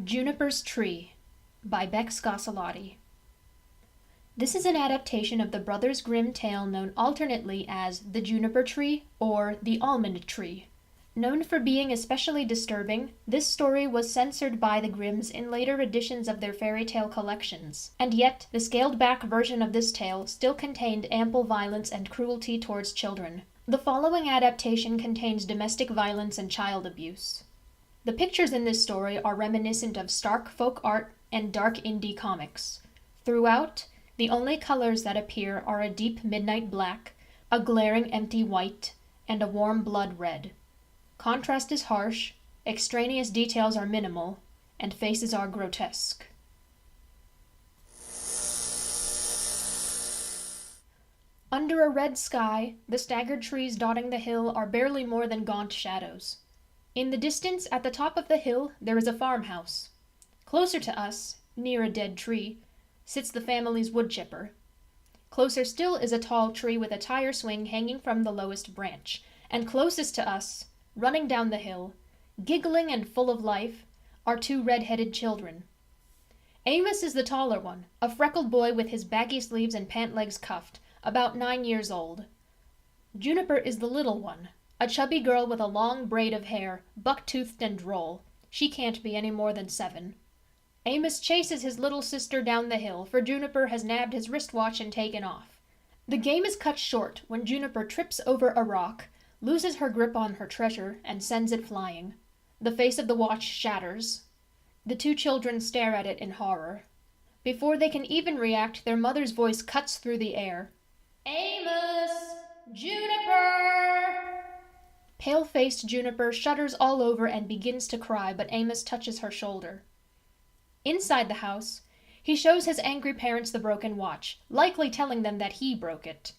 Juniper Tree by Beck Scassellati. This is an adaptation of the Brothers Grimm tale known alternately as the Juniper Tree or the Almond Tree. Known for being especially disturbing, this story was censored by the Grimms in later editions of their fairy tale collections, and yet the scaled-back version of this tale still contained ample violence and cruelty towards children. The following adaptation contains domestic violence and child abuse. The pictures in this story are reminiscent of stark folk art and dark indie comics. Throughout, the only colors that appear are a deep midnight black, a glaring empty white, and a warm blood red. Contrast is harsh, extraneous details are minimal, and faces are grotesque. Under a red sky, the staggered trees dotting the hill are barely more than gaunt shadows. In the distance, at the top of the hill, there is a farmhouse. Closer to us, near a dead tree, sits the family's wood chipper. Closer still is a tall tree with a tire swing hanging from the lowest branch, and closest to us, running down the hill, giggling and full of life, are two red-headed children. Amos is the taller one, a freckled boy with his baggy sleeves and pant legs cuffed, about 9 years old. Juniper is the little one, a chubby girl with a long braid of hair, buck-toothed and droll. She can't be any more than 7. Amos chases his little sister down the hill, for Juniper has nabbed his wristwatch and taken off. The game is cut short when Juniper trips over a rock, loses her grip on her treasure, and sends it flying. The face of the watch shatters. The two children stare at it in horror. Before they can even react, their mother's voice cuts through the air. "Amos! Juniper!" Pale-faced Juniper shudders all over and begins to cry, but Amos touches her shoulder. Inside the house, he shows his angry parents the broken watch, likely telling them that he broke it.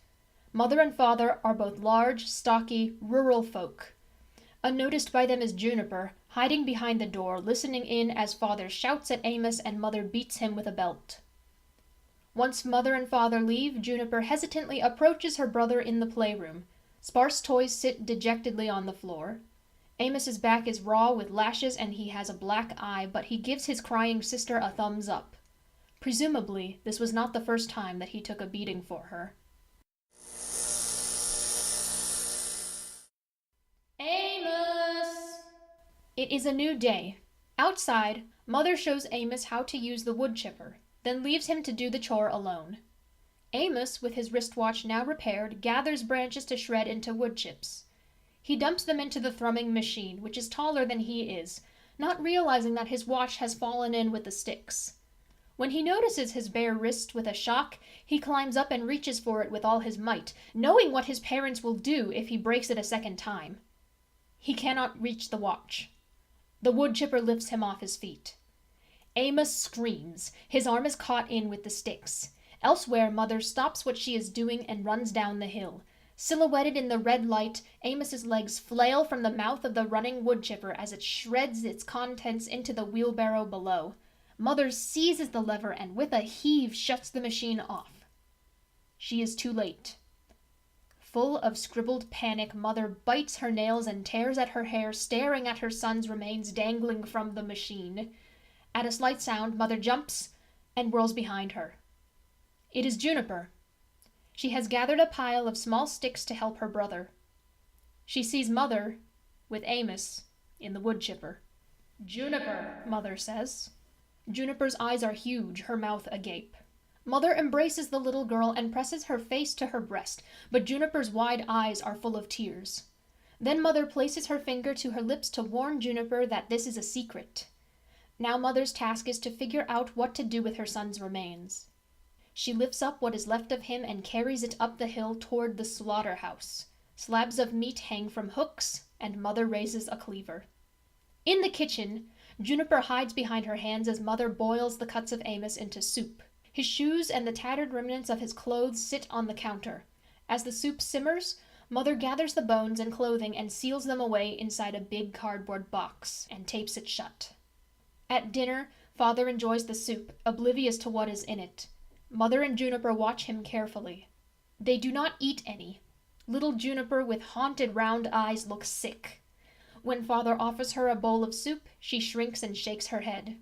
Mother and father are both large, stocky, rural folk. Unnoticed by them is Juniper, hiding behind the door, listening in as father shouts at Amos and mother beats him with a belt. Once mother and father leave, Juniper hesitantly approaches her brother in the playroom. Sparse toys sit dejectedly on the floor. Amos's back is raw with lashes and he has a black eye, but he gives his crying sister a thumbs up. Presumably, this was not the first time that he took a beating for her. Amos! It is a new day. Outside, mother shows Amos how to use the wood chipper, then leaves him to do the chore alone. Amos, with his wristwatch now repaired, gathers branches to shred into wood chips. He dumps them into the thrumming machine, which is taller than he is, not realizing that his watch has fallen in with the sticks. When he notices his bare wrist with a shock, he climbs up and reaches for it with all his might, knowing what his parents will do if he breaks it a second time. He cannot reach the watch. The wood chipper lifts him off his feet. Amos screams. His arm is caught in with the sticks. Elsewhere, mother stops what she is doing and runs down the hill. Silhouetted in the red light, Amos's legs flail from the mouth of the running wood chipper as it shreds its contents into the wheelbarrow below. Mother seizes the lever and with a heave shuts the machine off. She is too late. Full of scribbled panic, mother bites her nails and tears at her hair, staring at her son's remains dangling from the machine. At a slight sound, mother jumps and whirls behind her. It is Juniper. She has gathered a pile of small sticks to help her brother. She sees mother, with Amos, in the wood chipper. "Juniper," mother says. Juniper's eyes are huge, her mouth agape. Mother embraces the little girl and presses her face to her breast, but Juniper's wide eyes are full of tears. Then mother places her finger to her lips to warn Juniper that this is a secret. Now mother's task is to figure out what to do with her son's remains. She lifts up what is left of him and carries it up the hill toward the slaughterhouse. Slabs of meat hang from hooks, and mother raises a cleaver. In the kitchen, Juniper hides behind her hands as mother boils the cuts of Amos into soup. His shoes and the tattered remnants of his clothes sit on the counter. As the soup simmers, mother gathers the bones and clothing and seals them away inside a big cardboard box and tapes it shut. At dinner, father enjoys the soup, oblivious to what is in it. Mother and Juniper watch him carefully. They do not eat any. Little Juniper, with haunted round eyes, looks sick. When father offers her a bowl of soup, she shrinks and shakes her head.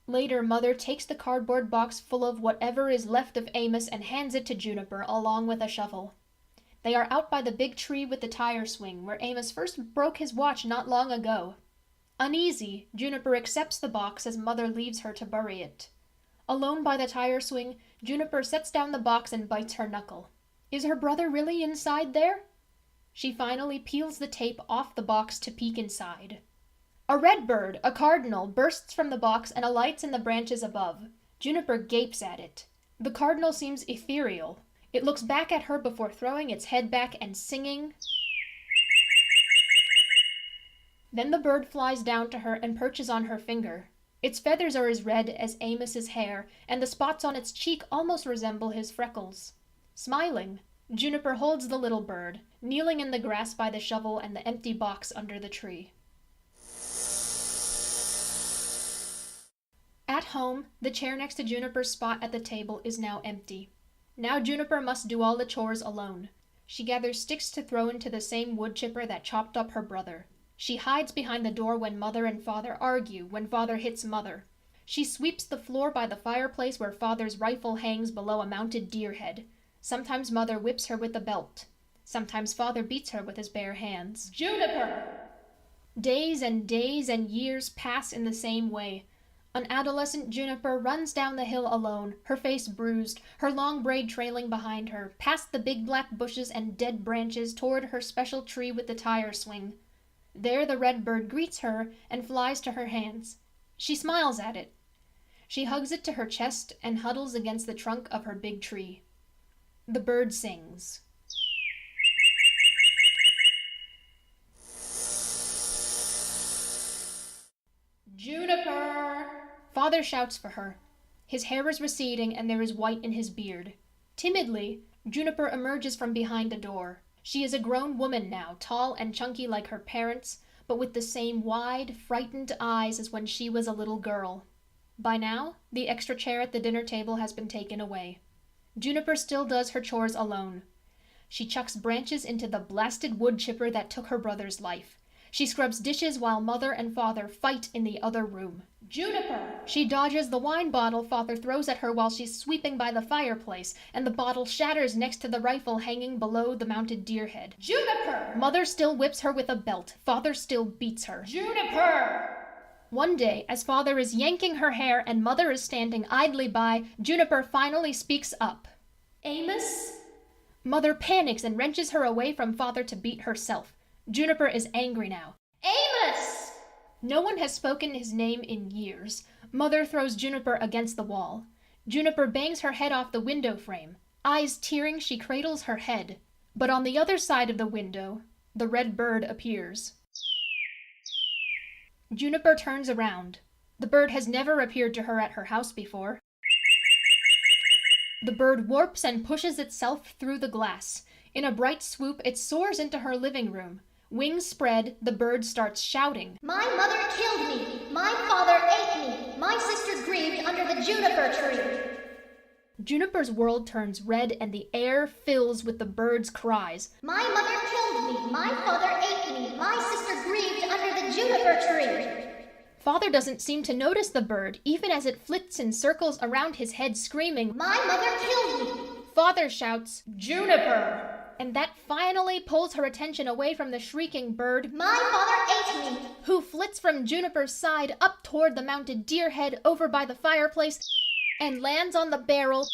Later, Mother takes the cardboard box full of whatever is left of Amos and hands it to Juniper, along with a shovel. They are out by the big tree with the tire swing, where Amos first broke his watch not long ago. Uneasy, Juniper accepts the box as Mother leaves her to bury it. Alone by the tire swing, Juniper sets down the box and bites her knuckle. Is her brother really inside there? She finally peels the tape off the box to peek inside. A red bird, a cardinal, bursts from the box and alights in the branches above. Juniper gapes at it. The cardinal seems ethereal. It looks back at her before throwing its head back and singing. Then the bird flies down to her and perches on her finger. Its feathers are as red as Amos's hair, and the spots on its cheek almost resemble his freckles. Smiling, Juniper holds the little bird, kneeling in the grass by the shovel and the empty box under the tree. At home, the chair next to Juniper's spot at the table is now empty. Now Juniper must do all the chores alone. She gathers sticks to throw into the same wood chipper that chopped up her brother. She hides behind the door when Mother and Father argue, when Father hits Mother. She sweeps the floor by the fireplace where Father's rifle hangs below a mounted deer head. Sometimes Mother whips her with a belt. Sometimes Father beats her with his bare hands. Juniper! Days and years pass in the same way. An adolescent Juniper runs down the hill alone, her face bruised, her long braid trailing behind her, past the big black bushes and dead branches toward her special tree with the tire swing. There the red bird greets her and flies to her hands. She smiles at it. She hugs it to her chest and huddles against the trunk of her big tree. The bird sings. Juniper! Father shouts for her. His hair is receding and there is white in his beard. Timidly, Juniper emerges from behind a door. She is a grown woman now, tall and chunky like her parents, but with the same wide, frightened eyes as when she was a little girl. By now, the extra chair at the dinner table has been taken away. Juniper still does her chores alone. She chucks branches into the blasted wood chipper that took her brother's life. She scrubs dishes while Mother and Father fight in the other room. Juniper! She dodges the wine bottle Father throws at her while she's sweeping by the fireplace, and the bottle shatters next to the rifle hanging below the mounted deer head. Juniper! Mother still whips her with a belt. Father still beats her. Juniper! One day, as Father is yanking her hair and Mother is standing idly by, Juniper finally speaks up. Amos? Mother panics and wrenches her away from Father to beat herself. Juniper is angry now. Amos! No one has spoken his name in years. Mother throws Juniper against the wall. Juniper bangs her head off the window frame. Eyes tearing, she cradles her head. But on the other side of the window, the red bird appears. Juniper turns around. The bird has never appeared to her at her house before. The bird warps and pushes itself through the glass. In a bright swoop, it soars into her living room. Wings spread, the bird starts shouting. My mother killed me. My father ate me. My sister grieved under the juniper tree. Juniper's world turns red and the air fills with the bird's cries. My mother killed me. My father ate me. My sister grieved under the juniper tree. Father doesn't seem to notice the bird, even as it flits in circles around his head screaming, My mother killed me. Father shouts, Juniper! And that finally pulls her attention away from the shrieking bird, My father ate me, who flits from Juniper's side up toward the mounted deer head over by the fireplace and lands on the barrel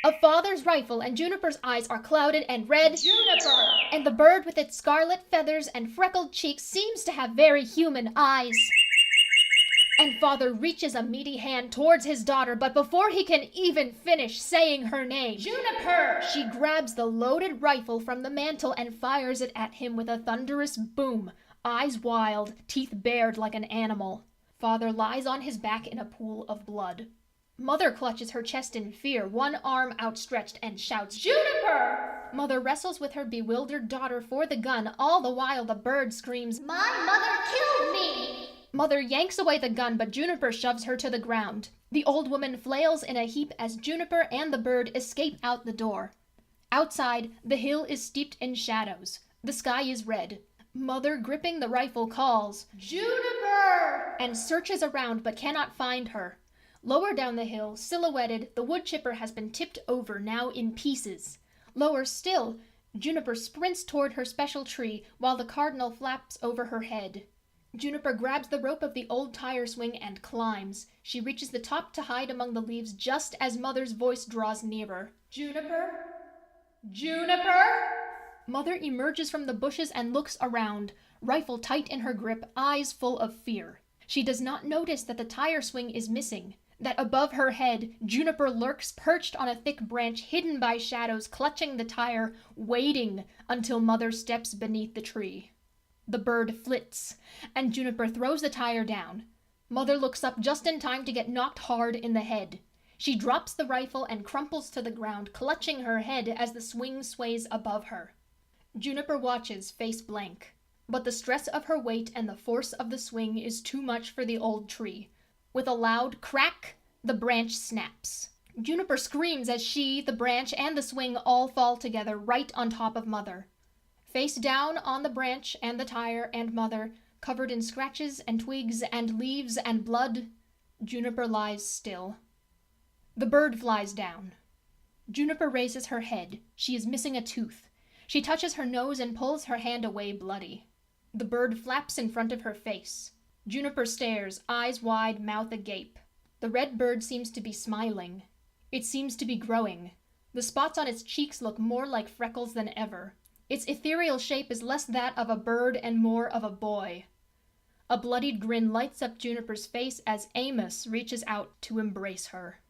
of Father's rifle, and Juniper's eyes are clouded and red. Juniper! And the bird with its scarlet feathers and freckled cheeks seems to have very human eyes. And Father reaches a meaty hand towards his daughter, but before he can even finish saying her name, Juniper! She grabs the loaded rifle from the mantel and fires it at him with a thunderous boom, eyes wild, teeth bared like an animal. Father lies on his back in a pool of blood. Mother clutches her chest in fear, one arm outstretched, and shouts, Juniper! Mother wrestles with her bewildered daughter for the gun, all the while the bird screams, My mother killed me! Mother yanks away the gun, but Juniper shoves her to the ground. The old woman flails in a heap as Juniper and the bird escape out the door. Outside, the hill is steeped in shadows. The sky is red. Mother, gripping the rifle, calls, Juniper! And searches around but cannot find her. Lower down the hill, silhouetted, the wood chipper has been tipped over, now in pieces. Lower still, Juniper sprints toward her special tree while the cardinal flaps over her head. Juniper grabs the rope of the old tire swing and climbs. She reaches the top to hide among the leaves just as Mother's voice draws nearer. Juniper? Juniper? Mother emerges from the bushes and looks around, rifle tight in her grip, eyes full of fear. She does not notice that the tire swing is missing, that above her head, Juniper lurks perched on a thick branch hidden by shadows, clutching the tire, waiting until Mother steps beneath the tree. The bird flits, and Juniper throws the tire down. Mother looks up just in time to get knocked hard in the head. She drops the rifle and crumples to the ground, clutching her head as the swing sways above her. Juniper watches, face blank. But the stress of her weight and the force of the swing is too much for the old tree. With a loud crack, the branch snaps. Juniper screams as she, the branch, and the swing all fall together right on top of Mother. Face down on the branch and the tire and Mother, covered in scratches and twigs and leaves and blood, Juniper lies still. The bird flies down. Juniper raises her head. She is missing a tooth. She touches her nose and pulls her hand away bloody. The bird flaps in front of her face. Juniper stares, eyes wide, mouth agape. The red bird seems to be smiling. It seems to be growing. The spots on its cheeks look more like freckles than ever. Its ethereal shape is less that of a bird and more of a boy. A bloodied grin lights up Juniper's face as Amos reaches out to embrace her.